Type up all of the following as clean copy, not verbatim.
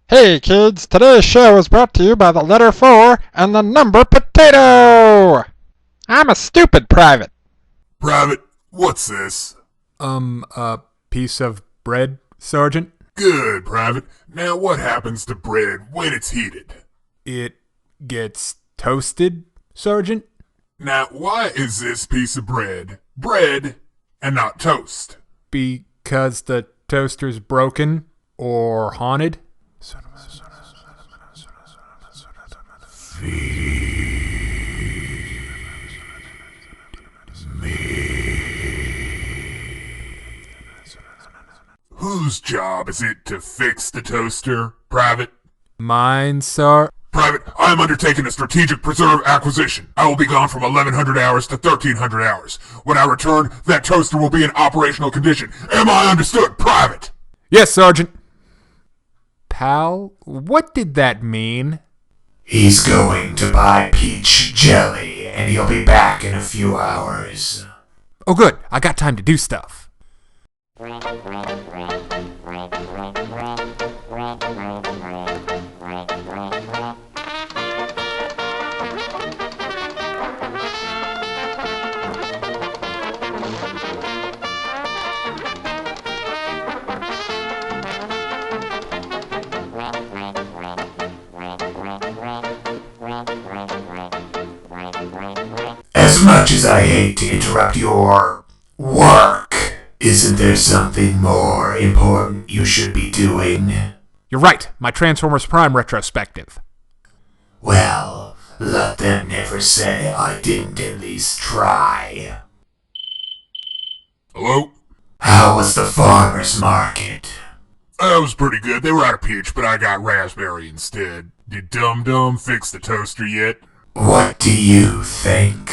Hey kids, today's show is brought to you by the letter 4 and the number potato! I'm a stupid private. Private, what's this? A piece of bread, Sergeant? Good, Private. Now what happens to bread when it's heated? It gets toasted, Sergeant? Now, why is this piece of bread and not toast? Because the toaster's broken or haunted? Whose job is it to fix the toaster, Private? Mine, sir. Private, I am undertaking a strategic preserve acquisition. I will be gone from 1100 hours to 1300 hours. When I return, that toaster will be in operational condition. Am I understood, Private? Yes, Sergeant. Pal, what did that mean? He's going to buy peach jelly, and he'll be back in a few hours. Oh good, I got time to do stuff. As much as I hate to interrupt your work, isn't there something more important you should be doing? You're right, my Transformers Prime retrospective. Well, let them never say I didn't at least try. Hello? How was the farmer's market? That was pretty good. They were out of peach, but I got raspberry instead. Did Dum Dum fix the toaster yet? What do you think?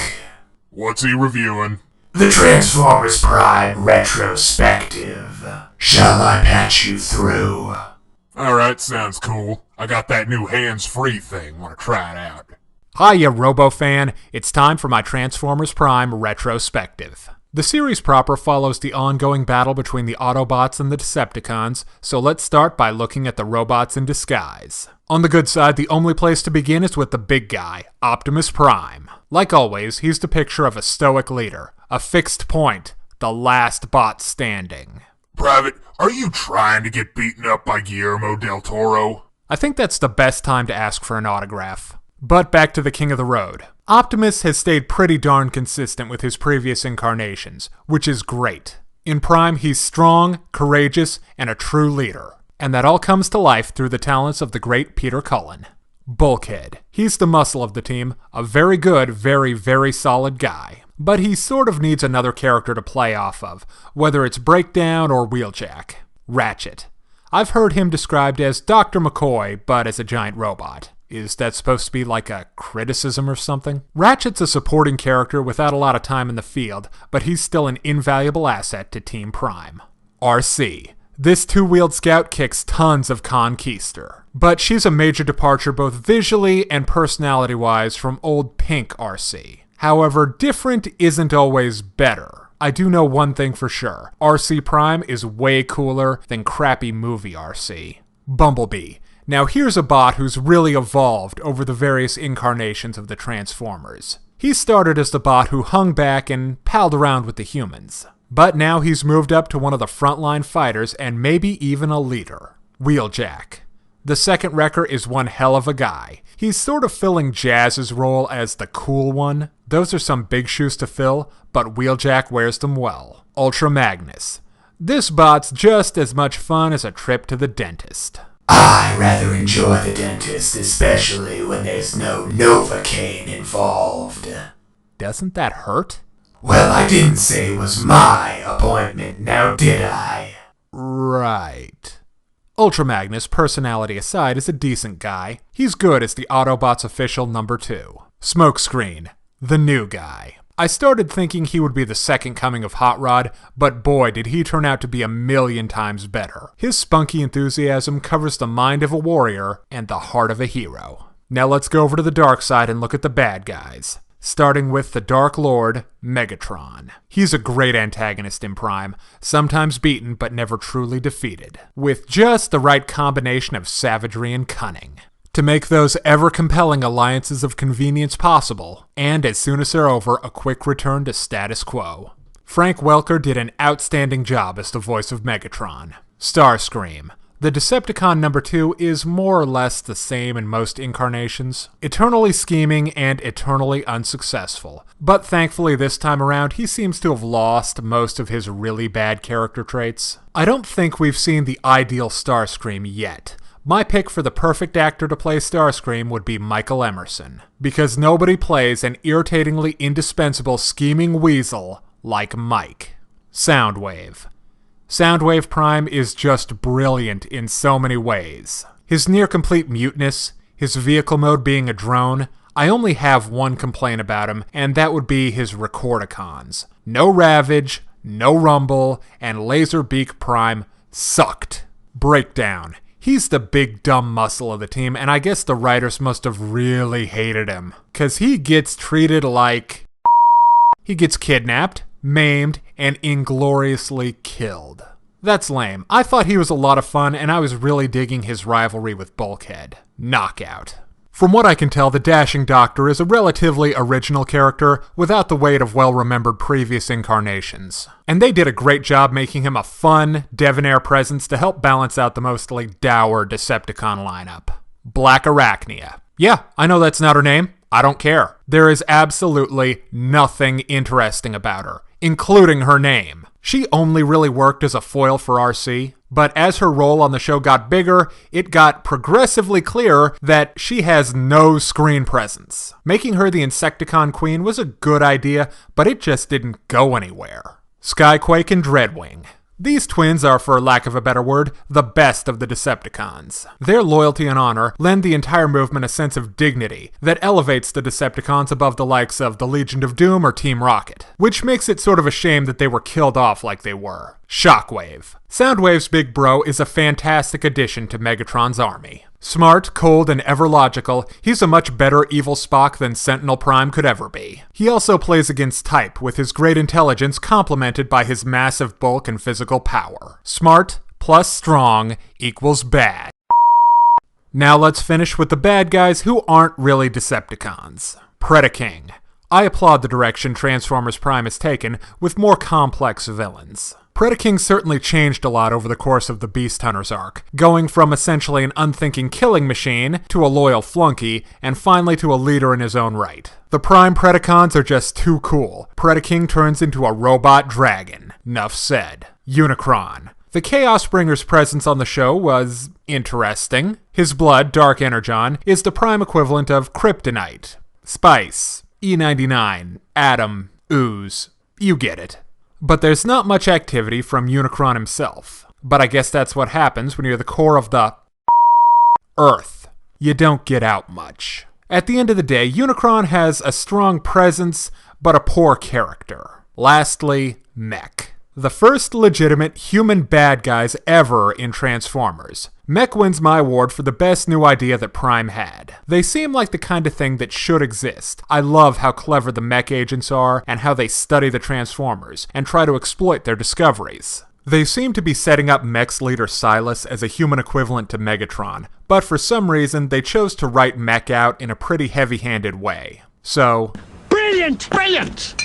What's he reviewing? The Transformers Prime Retrospective. Shall I patch you through? Alright, sounds cool. I got that new hands-free thing. Want to try it out. Hiya, RoboFan. It's time for my Transformers Prime retrospective. The series proper follows the ongoing battle between the Autobots and the Decepticons, so let's start by looking at the robots in disguise. On the good side, the only place to begin is with the big guy, Optimus Prime. Like always, he's the picture of a stoic leader, a fixed point, the last bot standing. Private, are you trying to get beaten up by Guillermo del Toro? I think that's the best time to ask for an autograph. But back to the King of the Road. Optimus has stayed pretty darn consistent with his previous incarnations, which is great. In Prime, he's strong, courageous, and a true leader. And that all comes to life through the talents of the great Peter Cullen. Bulkhead. He's the muscle of the team, a very good, very, very solid guy. But he sort of needs another character to play off of, whether it's Breakdown or Wheeljack. Ratchet. I've heard him described as Dr. McCoy, but as a giant robot. Is that supposed to be like a criticism or something? Ratchet's a supporting character without a lot of time in the field, but he's still an invaluable asset to Team Prime. RC. This two-wheeled scout kicks tons of Conquistor, but she's a major departure both visually and personality-wise from old Pink RC. However, different isn't always better. I do know one thing for sure. RC Prime is way cooler than crappy movie RC. Bumblebee. Now here's a bot who's really evolved over the various incarnations of the Transformers. He started as the bot who hung back and palled around with the humans. But now he's moved up to one of the frontline fighters and maybe even a leader. Wheeljack. The second wrecker is one hell of a guy. He's sort of filling Jazz's role as the cool one. Those are some big shoes to fill, but Wheeljack wears them well. Ultra Magnus. This bot's just as much fun as a trip to the dentist. I rather enjoy the dentist, especially when there's no Novocaine involved. Doesn't that hurt? Well, I didn't say it was my appointment, now did I? Right. Ultra Magnus, personality aside, is a decent guy. He's good as the Autobots official number 2. Smokescreen. The new guy. I started thinking he would be the second coming of Hot Rod, but boy did he turn out to be a million times better. His spunky enthusiasm covers the mind of a warrior and the heart of a hero. Now let's go over to the dark side and look at the bad guys. starting with the Dark Lord, Megatron. He's a great antagonist in Prime, sometimes beaten but never truly defeated, with just the right combination of savagery and cunning to make those ever-compelling alliances of convenience possible, and as soon as they're over, a quick return to status quo. Frank Welker did an outstanding job as the voice of Megatron. Starscream. The Decepticon number 2 is more or less the same in most incarnations, eternally scheming and eternally unsuccessful. But thankfully this time around he seems to have lost most of his really bad character traits. I don't think we've seen the ideal Starscream yet. My pick for the perfect actor to play Starscream would be Michael Emerson, because nobody plays an irritatingly indispensable scheming weasel like Mike. Soundwave. Soundwave Prime is just brilliant in so many ways. His near-complete muteness, his vehicle mode being a drone. I only have one complaint about him, and that would be his Recordicons. No Ravage, no Rumble, and Laserbeak Prime sucked. Breakdown. He's the big dumb muscle of the team, and I guess the writers must have really hated him, 'cause he gets treated like... He gets kidnapped, maimed, and ingloriously killed. That's lame. I thought he was a lot of fun, and I was really digging his rivalry with Bulkhead. Knockout. From what I can tell, the Dashing Doctor is a relatively original character without the weight of well-remembered previous incarnations. And they did a great job making him a fun, debonair presence to help balance out the mostly dour Decepticon lineup. Black Arachnia. Yeah, I know that's not her name. I don't care. There is absolutely nothing interesting about her, including her name. She only really worked as a foil for RC, but as her role on the show got bigger, it got progressively clearer that she has no screen presence. Making her the Insecticon Queen was a good idea, but it just didn't go anywhere. Skyquake and Dreadwing. These twins are, for lack of a better word, the best of the Decepticons. Their loyalty and honor lend the entire movement a sense of dignity that elevates the Decepticons above the likes of the Legion of Doom or Team Rocket, which makes it sort of a shame that they were killed off like they were. Shockwave. Soundwave's big bro is a fantastic addition to Megatron's army. Smart, cold, and ever logical, he's a much better evil Spock than Sentinel Prime could ever be. He also plays against type, with his great intelligence complemented by his massive bulk and physical power. Smart plus strong equals bad. Now let's finish with the bad guys who aren't really Decepticons. Predaking. I applaud the direction Transformers Prime has taken with more complex villains. Predaking certainly changed a lot over the course of the Beast Hunters arc, going from essentially an unthinking killing machine to a loyal flunky, and finally to a leader in his own right. The Prime Predacons are just too cool. Predaking turns into a robot dragon. Nuff said. Unicron. The Chaos Bringer's presence on the show was interesting. His blood, Dark Energon, is the Prime equivalent of Kryptonite, Spice, E99, Atom, Ooze. You get it. But there's not much activity from Unicron himself. But I guess that's what happens when you're the core of the Earth. You don't get out much. At the end of the day, Unicron has a strong presence, but a poor character. Lastly, Mech. The first legitimate human bad guys ever in Transformers. Mech wins my award for the best new idea that Prime had. They seem like the kind of thing that should exist. I love how clever the Mech agents are and how they study the Transformers and try to exploit their discoveries. They seem to be setting up Mech's leader Silas as a human equivalent to Megatron, but for some reason they chose to write Mech out in a pretty heavy-handed way. So... Brilliant! Brilliant!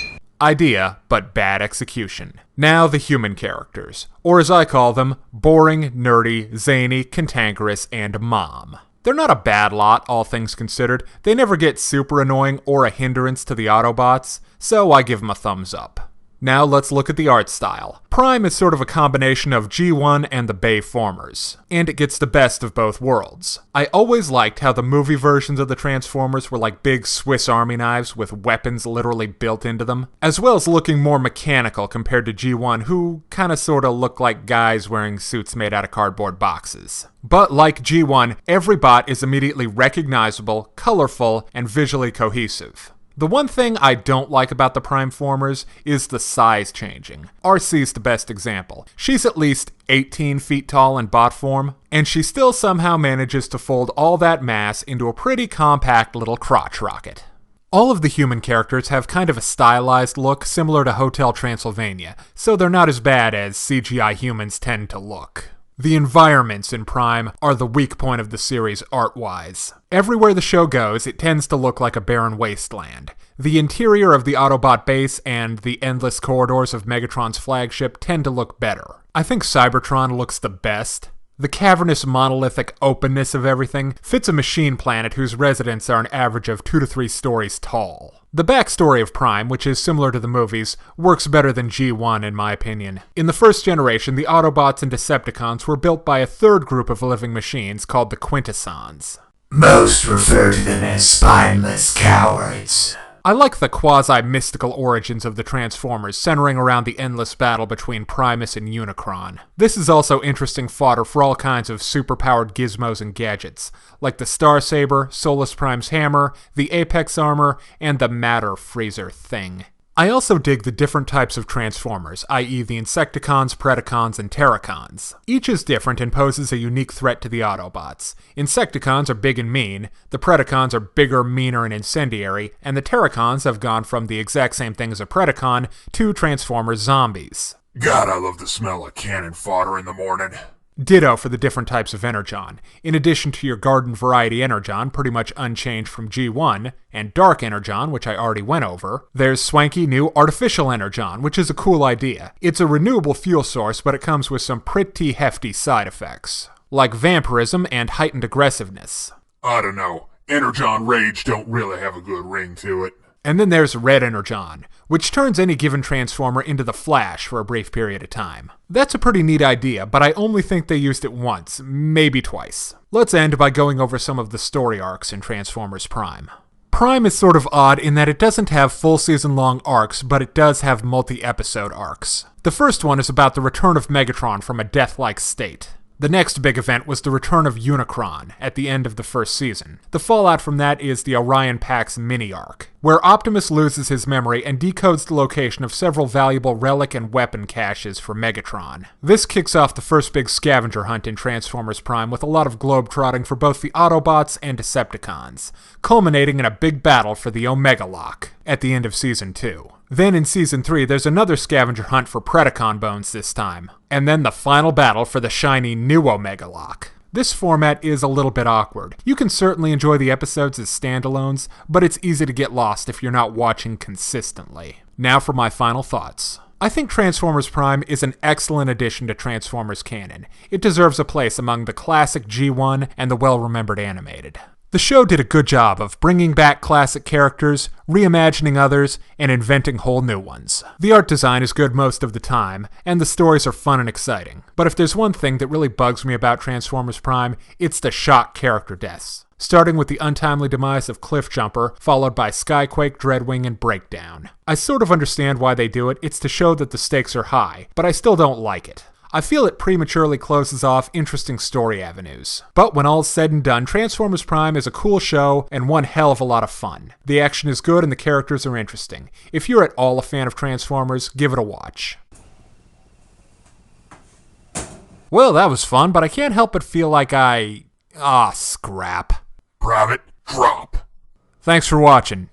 Idea, but bad execution. Now the human characters, or as I call them, boring, nerdy, zany, cantankerous, and mom. They're not a bad lot, all things considered. They never get super annoying or a hindrance to the Autobots, so I give them a thumbs up. Now let's look at the art style. Prime is sort of a combination of G1 and the Bayformers, and it gets the best of both worlds. I always liked how the movie versions of the Transformers were like big Swiss Army knives with weapons literally built into them, as well as looking more mechanical compared to G1, who kinda sorta look like guys wearing suits made out of cardboard boxes. But like G1, every bot is immediately recognizable, colorful, and visually cohesive. The one thing I don't like about the Primeformers is the size changing. RC's the best example. She's at least 18 feet tall in bot form, and she still somehow manages to fold all that mass into a pretty compact little crotch rocket. All of the human characters have kind of a stylized look similar to Hotel Transylvania, so they're not as bad as CGI humans tend to look. The environments in Prime are the weak point of the series art-wise. Everywhere the show goes, it tends to look like a barren wasteland. The interior of the Autobot base and the endless corridors of Megatron's flagship tend to look better. I think Cybertron looks the best. The cavernous monolithic openness of everything fits a machine planet whose residents are an average of 2 to 3 stories tall. The backstory of Prime, which is similar to the movies, works better than G1 in my opinion. In the first generation, the Autobots and Decepticons were built by a third group of living machines called the Quintessons. Most refer to them as spineless cowards. I like the quasi-mystical origins of the Transformers centering around the endless battle between Primus and Unicron. This is also interesting fodder for all kinds of superpowered gizmos and gadgets, like the Starsaber, Solus Prime's hammer, the Apex armor, and the Matter Freezer thing. I also dig the different types of Transformers, i.e. the Insecticons, Predacons, and Terracons. Each is different and poses a unique threat to the Autobots. Insecticons are big and mean, the Predacons are bigger, meaner, and incendiary, and the Terracons have gone from the exact same thing as a Predacon to Transformers zombies. God, I love the smell of cannon fodder in the morning. Ditto for the different types of Energon. In addition to your garden variety Energon, pretty much unchanged from G1, and Dark Energon, which I already went over, there's swanky new Artificial Energon, which is a cool idea. It's a renewable fuel source, but it comes with some pretty hefty side effects, like vampirism and heightened aggressiveness. I don't know. Energon Rage don't really have a good ring to it. And then there's Red Energon, which turns any given Transformer into the Flash for a brief period of time. That's a pretty neat idea, but I only think they used it once, maybe twice. Let's end by going over some of the story arcs in Transformers Prime. Prime is sort of odd in that it doesn't have full season-long arcs, but it does have multi-episode arcs. The first one is about the return of Megatron from a death-like state. The next big event was the return of Unicron at the end of the first season. The fallout from that is the Orion Pax mini-arc, where Optimus loses his memory and decodes the location of several valuable relic and weapon caches for Megatron. This kicks off the first big scavenger hunt in Transformers Prime with a lot of globetrotting for both the Autobots and Decepticons, culminating in a big battle for the Omega Lock at the end of Season 2. Then in Season 3, there's another scavenger hunt for Predacon bones this time, and then the final battle for the shiny new Omega Lock. This format is a little bit awkward. You can certainly enjoy the episodes as standalones, but it's easy to get lost if you're not watching consistently. Now for my final thoughts. I think Transformers Prime is an excellent addition to Transformers canon. It deserves a place among the classic G1 and the well-remembered animated. The show did a good job of bringing back classic characters, reimagining others, and inventing whole new ones. The art design is good most of the time, and the stories are fun and exciting. But if there's one thing that really bugs me about Transformers Prime, it's the shock character deaths. Starting with the untimely demise of Cliffjumper, followed by Skyquake, Dreadwing, and Breakdown. I sort of understand why they do it, it's to show that the stakes are high, but I still don't like it. I feel it prematurely closes off interesting story avenues. But when all's said and done, Transformers Prime is a cool show and one hell of a lot of fun. The action is good and the characters are interesting. If you're at all a fan of Transformers, give it a watch. Well, that was fun, but I can't help but feel like scrap. Private, drop. Thanks for watching.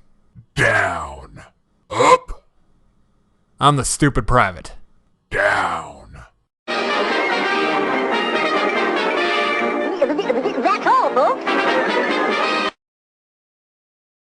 Down. Up. I'm the stupid private. Down. That's all, folks.